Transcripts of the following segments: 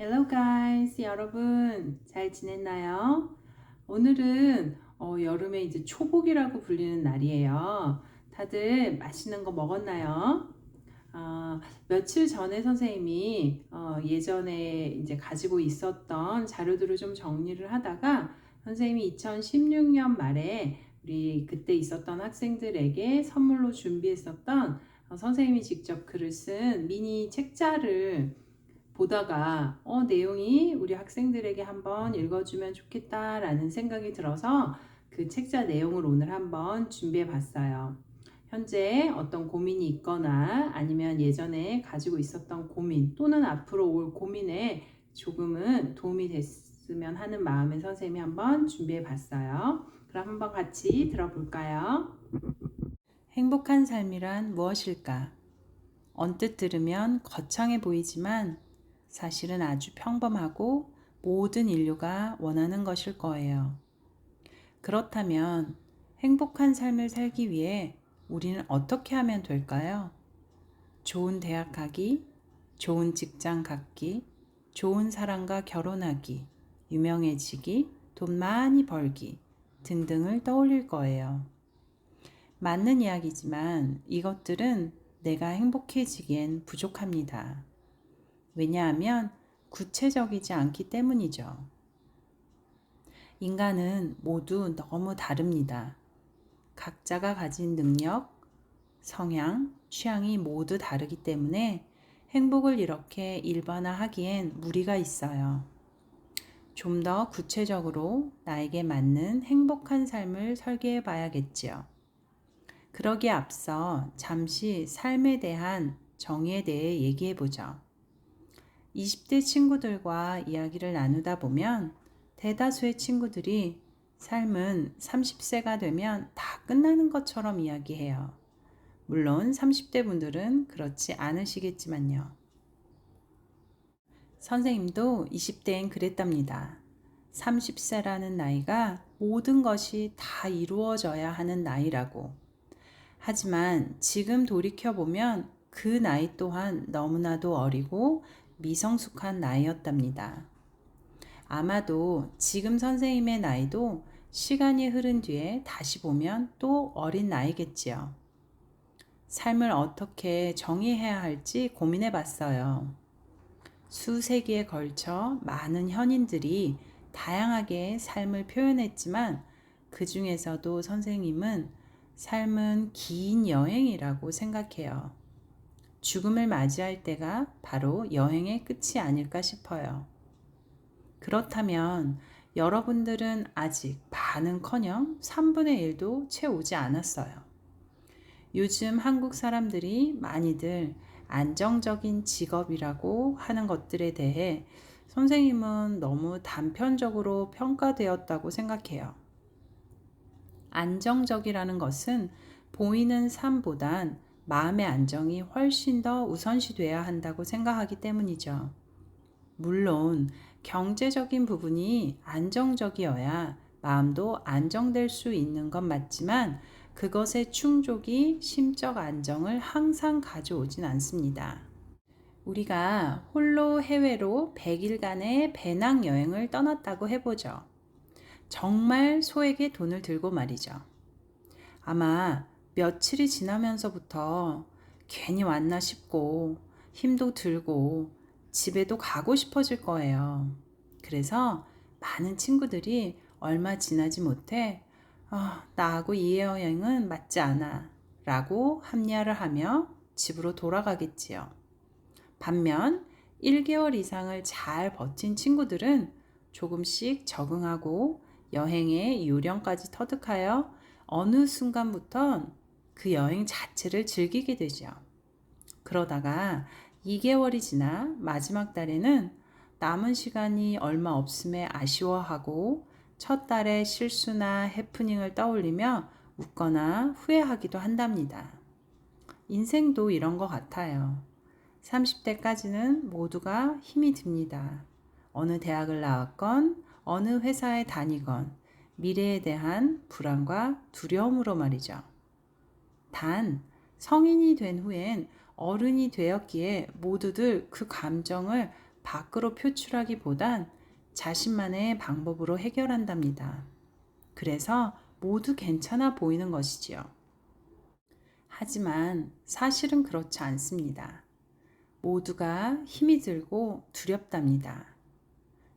Hello guys, 여러분 잘 지냈나요? 오늘은 여름에 이제 초복이라고 불리는 날이에요. 다들 맛있는 거 먹었나요? 며칠 전에 선생님이 예전에 이제 가지고 있었던 자료들을 좀 정리를 하다가 선생님이 2016년 말에 우리 그때 있었던 학생들에게 선물로 준비했었던 선생님이 직접 글을 쓴 미니 책자를 보다가 내용이 우리 학생들에게 한번 읽어주면 좋겠다라는 생각이 들어서 그 책자 내용을 오늘 한번 준비해 봤어요. 현재 어떤 고민이 있거나 아니면 예전에 가지고 있었던 고민 또는 앞으로 올 고민에 조금은 도움이 됐으면 하는 마음에 선생님이 한번 준비해 봤어요. 그럼 한번 같이 들어볼까요? 행복한 삶이란 무엇일까? 언뜻 들으면 거창해 보이지만 사실은 아주 평범하고 모든 인류가 원하는 것일 거예요. 그렇다면 행복한 삶을 살기 위해 우리는 어떻게 하면 될까요? 좋은 대학 가기, 좋은 직장 갖기, 좋은 사람과 결혼하기, 유명해지기, 돈 많이 벌기 등등을 떠올릴 거예요. 맞는 이야기지만 이것들은 내가 행복해지기엔 부족합니다. 왜냐하면 구체적이지 않기 때문이죠. 인간은 모두 너무 다릅니다. 각자가 가진 능력, 성향, 취향이 모두 다르기 때문에 행복을 이렇게 일반화하기엔 무리가 있어요. 좀 더 구체적으로 나에게 맞는 행복한 삶을 설계해 봐야겠지요. 그러기에 앞서 잠시 삶에 대한 정의에 대해 얘기해 보죠. 20대 친구들과 이야기를 나누다 보면 대다수의 친구들이 삶은 30세가 되면 다 끝나는 것처럼 이야기해요. 물론 30대 분들은 그렇지 않으시겠지만요. 선생님도 20대엔 그랬답니다. 30세라는 나이가 모든 것이 다 이루어져야 하는 나이라고. 하지만 지금 돌이켜보면 그 나이 또한 너무나도 어리고 미성숙한 나이였답니다. 아마도 지금 선생님의 나이도 시간이 흐른 뒤에 다시 보면 또 어린 나이겠지요. 삶을 어떻게 정의해야 할지 고민해 봤어요. 수세기에 걸쳐 많은 현인들이 다양하게 삶을 표현했지만 그 중에서도 선생님은 삶은 긴 여행이라고 생각해요. 죽음을 맞이할 때가 바로 여행의 끝이 아닐까 싶어요. 그렇다면 여러분들은 아직 반은커녕 3분의 1도 채 오지 않았어요. 요즘 한국 사람들이 많이들 안정적인 직업이라고 하는 것들에 대해 선생님은 너무 단편적으로 평가되었다고 생각해요. 안정적이라는 것은 보이는 삶보단 마음의 안정이 훨씬 더 우선시돼야 한다고 생각하기 때문이죠. 물론 경제적인 부분이 안정적이어야 마음도 안정될 수 있는 건 맞지만 그것의 충족이 심적 안정을 항상 가져오진 않습니다. 우리가 홀로 해외로 100일간의 배낭여행을 떠났다고 해보죠. 정말 소액의 돈을 들고 말이죠. 아마 며칠이 지나면서부터 괜히 왔나 싶고 힘도 들고 집에도 가고 싶어질 거예요. 그래서 많은 친구들이 얼마 지나지 못해 나하고 이 여행은 맞지 않아 라고 합리화를 하며 집으로 돌아가겠지요. 반면 1개월 이상을 잘 버틴 친구들은 조금씩 적응하고 여행의 요령까지 터득하여 어느 순간부턴 그 여행 자체를 즐기게 되죠. 그러다가 2개월이 지나 마지막 달에는 남은 시간이 얼마 없음에 아쉬워하고 첫 달의 실수나 해프닝을 떠올리며 웃거나 후회하기도 한답니다. 인생도 이런 것 같아요. 30대까지는 모두가 힘이 듭니다. 어느 대학을 나왔건 어느 회사에 다니건 미래에 대한 불안과 두려움으로 말이죠. 단 성인이 된 후엔 어른이 되었기에 모두들 그 감정을 밖으로 표출하기보단 자신만의 방법으로 해결한답니다. 그래서 모두 괜찮아 보이는 것이지요. 하지만 사실은 그렇지 않습니다. 모두가 힘이 들고 두렵답니다.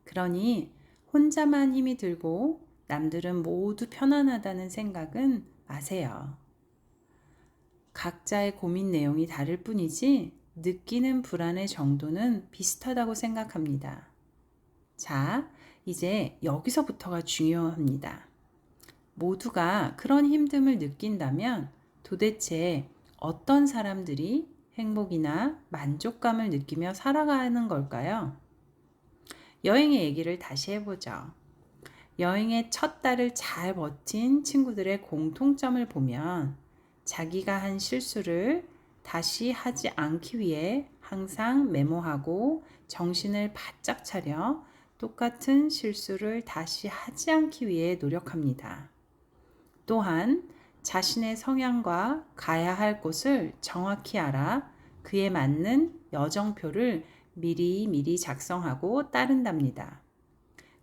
그러니 혼자만 힘이 들고 남들은 모두 편안하다는 생각은 마세요. 각자의 고민 내용이 다를 뿐이지 느끼는 불안의 정도는 비슷하다고 생각합니다. 자, 이제 여기서부터가 중요합니다. 모두가 그런 힘듦을 느낀다면 도대체 어떤 사람들이 행복이나 만족감을 느끼며 살아가는 걸까요? 여행의 얘기를 다시 해보죠. 여행의 첫 달을 잘 버틴 친구들의 공통점을 보면 자기가 한 실수를 다시 하지 않기 위해 항상 메모하고 정신을 바짝 차려 똑같은 실수를 다시 하지 않기 위해 노력합니다. 또한 자신의 성향과 가야 할 곳을 정확히 알아 그에 맞는 여정표를 미리 작성하고 따른답니다.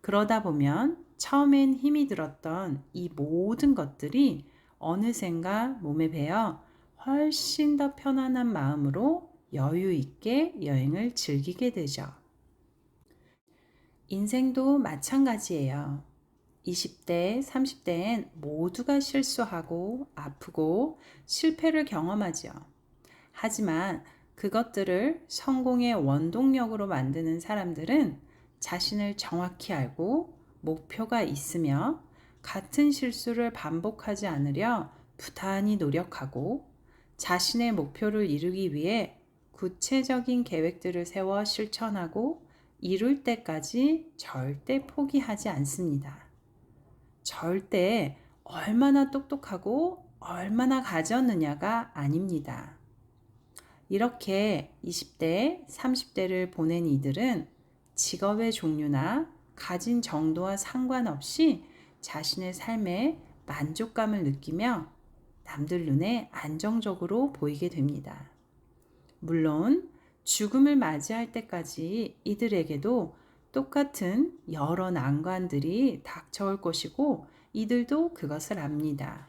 그러다 보면 처음엔 힘이 들었던 이 모든 것들이 어느샌가 몸에 배어 훨씬 더 편안한 마음으로 여유 있게 여행을 즐기게 되죠. 인생도 마찬가지예요. 20대, 30대엔 모두가 실수하고 아프고 실패를 경험하죠. 하지만 그것들을 성공의 원동력으로 만드는 사람들은 자신을 정확히 알고 목표가 있으며 같은 실수를 반복하지 않으려 부단히 노력하고 자신의 목표를 이루기 위해 구체적인 계획들을 세워 실천하고 이룰 때까지 절대 포기하지 않습니다. 절대 얼마나 똑똑하고 얼마나 가졌느냐가 아닙니다. 이렇게 20대, 30대를 보낸 이들은 직업의 종류나 가진 정도와 상관없이 자신의 삶에 만족감을 느끼며 남들 눈에 안정적으로 보이게 됩니다. 물론 죽음을 맞이할 때까지 이들에게도 똑같은 여러 난관들이 닥쳐올 것이고 이들도 그것을 압니다.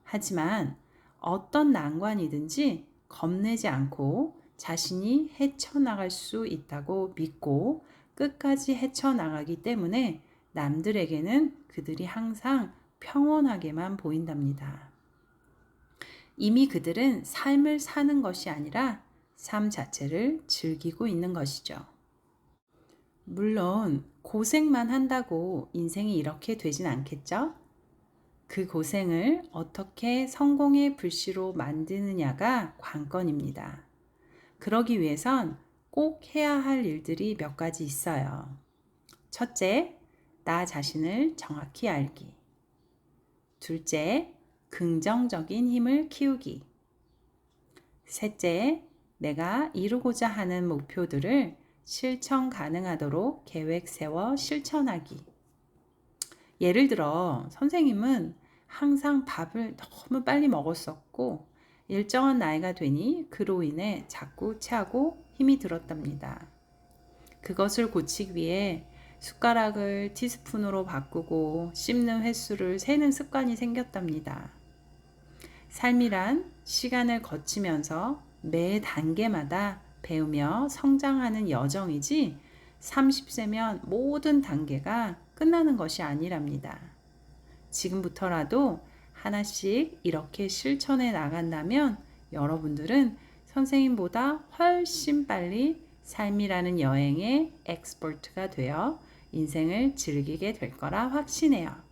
하지만 어떤 난관이든지 겁내지 않고 자신이 헤쳐나갈 수 있다고 믿고 끝까지 헤쳐나가기 때문에 남들에게는 그들이 항상 평온하게만 보인답니다. 이미 그들은 삶을 사는 것이 아니라 삶 자체를 즐기고 있는 것이죠. 물론 고생만 한다고 인생이 이렇게 되진 않겠죠? 그 고생을 어떻게 성공의 불씨로 만드느냐가 관건입니다. 그러기 위해선 꼭 해야 할 일들이 몇 가지 있어요. 첫째, 나 자신을 정확히 알기. 둘째, 긍정적인 힘을 키우기. 셋째, 내가 이루고자 하는 목표들을 실천 가능하도록 계획 세워 실천하기. 예를 들어 선생님은 항상 밥을 너무 빨리 먹었었고 일정한 나이가 되니 그로 인해 자꾸 체하고 힘이 들었답니다. 그것을 고치기 위해 숟가락을 티스푼으로 바꾸고 씹는 횟수를 세는 습관이 생겼답니다. 삶이란 시간을 거치면서 매 단계마다 배우며 성장하는 여정이지 30세면 모든 단계가 끝나는 것이 아니랍니다. 지금부터라도 하나씩 이렇게 실천해 나간다면 여러분들은 선생님보다 훨씬 빨리 삶이라는 여행의 엑스퍼트가 되어 인생을 즐기게 될 거라 확신해요.